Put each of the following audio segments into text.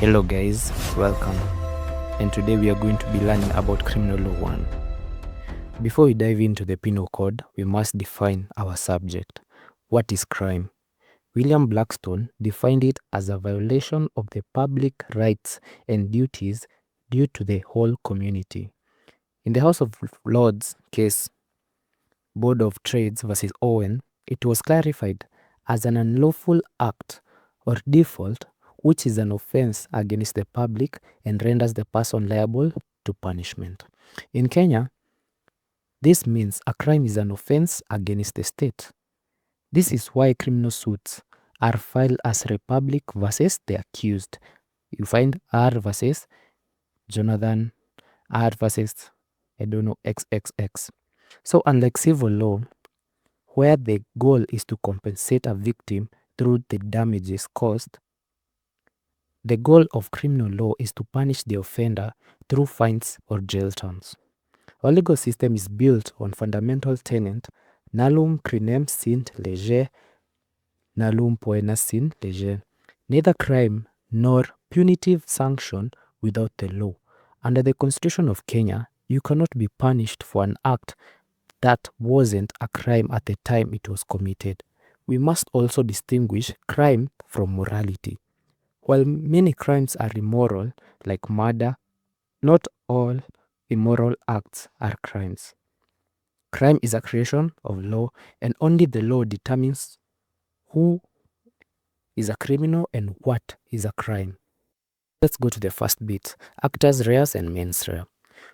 Hello guys, welcome. And today we are going to be learning about Criminal Law 1. Before we dive into the Penal Code, we must define our subject. What is crime? William Blackstone defined it as a violation of the public rights and duties due to the whole community. In the House of Lords case, Board of Trades versus Owen, it was clarified as an unlawful act or default which is an offense against the public and renders the person liable to punishment. In Kenya, this means a crime is an offense against the state. This is why criminal suits are filed as Republic versus the accused. You find R versus Jonathan, R versus, XXX. So unlike civil law, where the goal is to compensate a victim through the damages caused, the goal of criminal law is to punish the offender through fines or jail terms. Our legal system is built on fundamental tenet nulum crinem sint lege, nulum poena sint lege. Neither crime nor punitive sanction without the law. Under the Constitution of Kenya, you cannot be punished for an act that wasn't a crime at the time it was committed. We must also distinguish crime from morality. While many crimes are immoral, like murder, not all immoral acts are crimes. Crime is a creation of law, and only the law determines who is a criminal and what is a crime. Let's go to the first bit, Actus Reus and mens rea.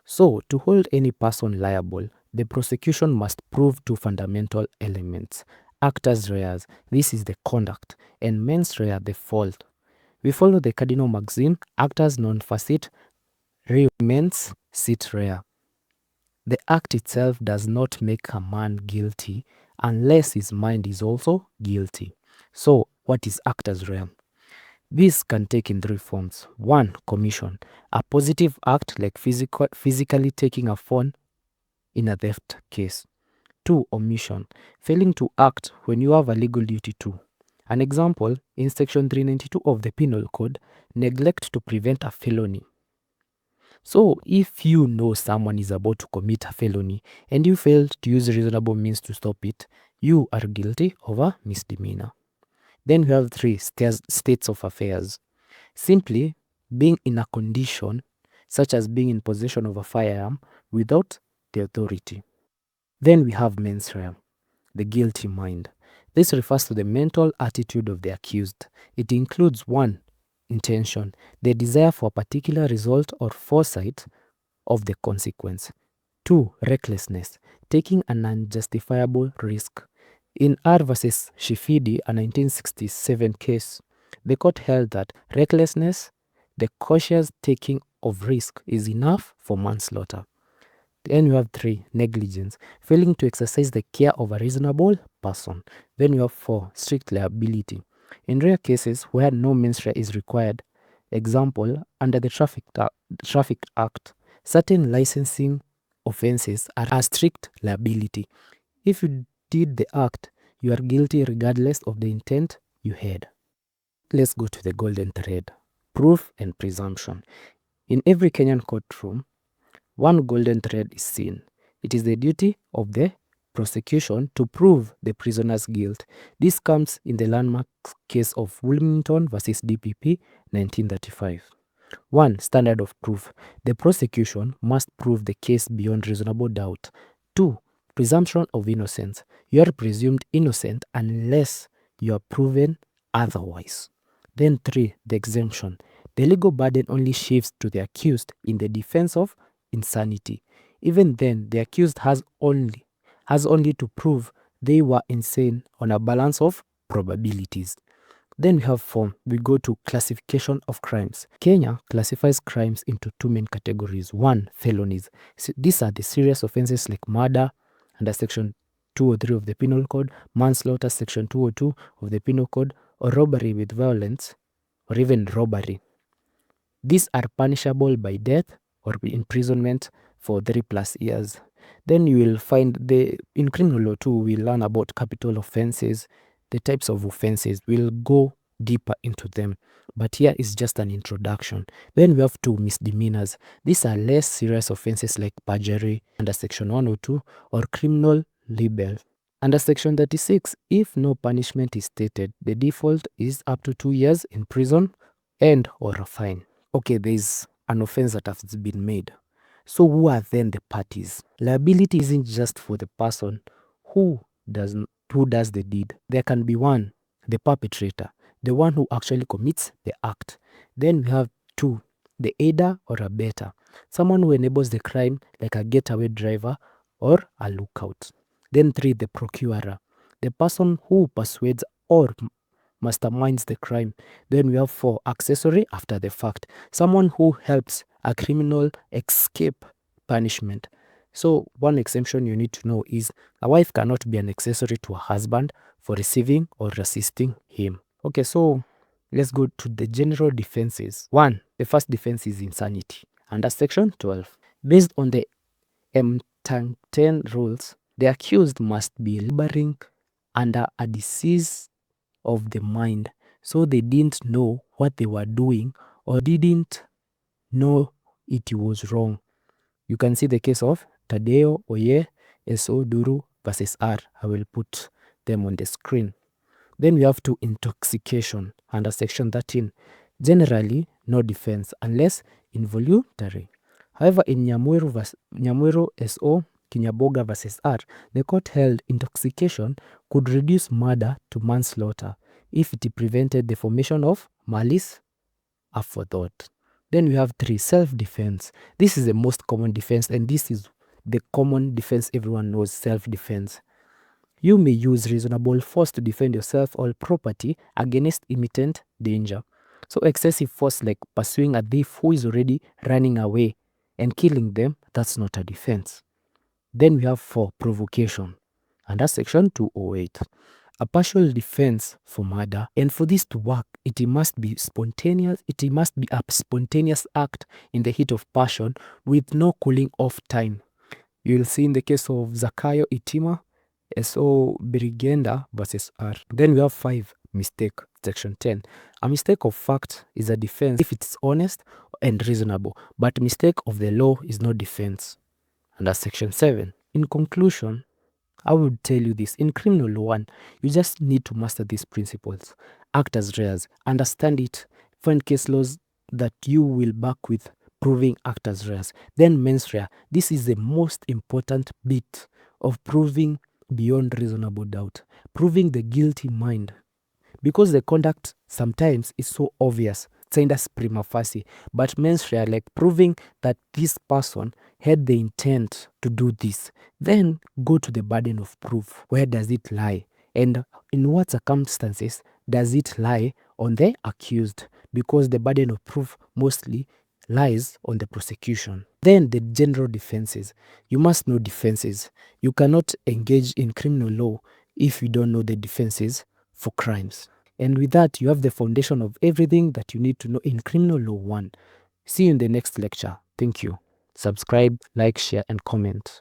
So, to hold any person liable, the prosecution must prove two fundamental elements. Actus Reus, this is the conduct, and mens rea, the fault. We follow the cardinal maxim, actus non facit, reo mens sit rea. The act itself does not make a man guilty unless his mind is also guilty. So, what is actus rea? This can take in three forms. 1. Commission, a positive act like physically taking a phone in a theft case. 2. Omission, failing to act when you have a legal duty to. An example, in section 392 of the Penal Code, neglect to prevent a felony. So, if you know someone is about to commit a felony and you failed to use reasonable means to stop it, you are guilty of a misdemeanor. Then we have 3 states of affairs. Simply being in a condition such as being in possession of a firearm without the authority. Then we have mens rea, the guilty mind. This refers to the mental attitude of the accused. It includes 1. Intention, the desire for a particular result or foresight of the consequence. 2. Recklessness, taking an unjustifiable risk. In R versus Shifidi, a 1967 case, the court held that recklessness, the cautious taking of risk, is enough for manslaughter. Then you have 3. Negligence, failing to exercise the care of a reasonable person. Then you have 4. Strict liability. In rare cases where no mens rea is required, example, under the Traffic Act, certain licensing offenses are a strict liability. If you did the act, you are guilty regardless of the intent you had. Let's go to the golden thread, proof and presumption. In every Kenyan courtroom, one golden thread is seen. It is the duty of the prosecution to prove the prisoner's guilt. This comes in the landmark case of Woolmington versus DPP 1935. 1. Standard of proof. The prosecution must prove the case beyond reasonable doubt. 2. Presumption of innocence. You are presumed innocent unless you are proven otherwise. Then 3. The exemption. The legal burden only shifts to the accused in the defense of insanity. Even then, the accused has only to prove they were insane on a balance of probabilities. Then we have 4. We go to classification of crimes. Kenya classifies crimes into 2 main categories. 1. Felonies. So these are the serious offenses like murder under section 203 of the Penal Code, manslaughter section 202 of the Penal Code, or robbery with violence, or even robbery. These are punishable by death or imprisonment for 3+ years. Then you will find in criminal law too, we learn about capital offenses, the types of offenses. We'll go deeper into them. but here is just an introduction. Then we have 2 misdemeanors. These are less serious offenses like perjury under Section 102 or criminal libel. Under Section 36, if no punishment is stated, the default is up to 2 years in prison and or a fine. Okay, there is an offense that has been made. So who are then the parties? Liability isn't just for the person who does the deed. There can be one, the perpetrator, the one who actually commits the act. Then we have 2, the aider or abettor, someone who enables the crime like a getaway driver or a lookout. Then 3, the procurer, the person who persuades or masterminds the crime. Then we have 4, accessory after the fact, someone who helps a criminal escape punishment. So one exemption you need to know is a wife cannot be an accessory to a husband for receiving or assisting him. Okay, so let's go to the general defenses. 1, the first defense is insanity. Under Section 12, based on the M10 rules, the accused must be laboring under a disease of the mind, so they didn't know what they were doing or didn't know it was wrong. You can see the case of Tadeo Oye S.O. Duru versus R. I will put them on the screen. Then we have 2, intoxication under Section 13. Generally, no defense unless involuntary. However, in Nyamweru S.O. Kinyaboga versus R, the court held intoxication could reduce murder to manslaughter if it prevented the formation of malice aforethought. Then we have 3, self-defense. This is the most common defense, and this is the common defense everyone knows, self-defense. You may use reasonable force to defend yourself or property against imminent danger. So excessive force like pursuing a thief who is already running away and killing them, that's not a defense. Then we have 4, provocation under Section 208. A partial defense for murder, and for this to work, it must be spontaneous. It must be a spontaneous act in the heat of passion with no cooling off time. You will see in the case of Zakayo Itima, S.O. Birigenda versus R. Then we have 5, mistake, Section 10. A mistake of fact is a defense if it's honest and reasonable, but mistake of the law is no defense. Under Section 7. In conclusion, I would tell you this. In criminal law 1, you just need to master these principles. Actus Reus, understand it. Find case laws that you will back with proving Actus Reus. Then mens rea. This is the most important bit of proving beyond reasonable doubt. Proving the guilty mind. Because the conduct sometimes is so obvious, it's as prima facie, but mens rea, like proving that this person had the intent to do this. Then go to the burden of proof. Where does it lie? And in what circumstances does it lie on the accused? Because the burden of proof mostly lies on the prosecution. Then the general defenses. You must know defenses. You cannot engage in criminal law if you don't know the defenses for crimes. And with that, you have the foundation of everything that you need to know in criminal law 1. See you in the next lecture. Thank you. Subscribe, like, share, and comment.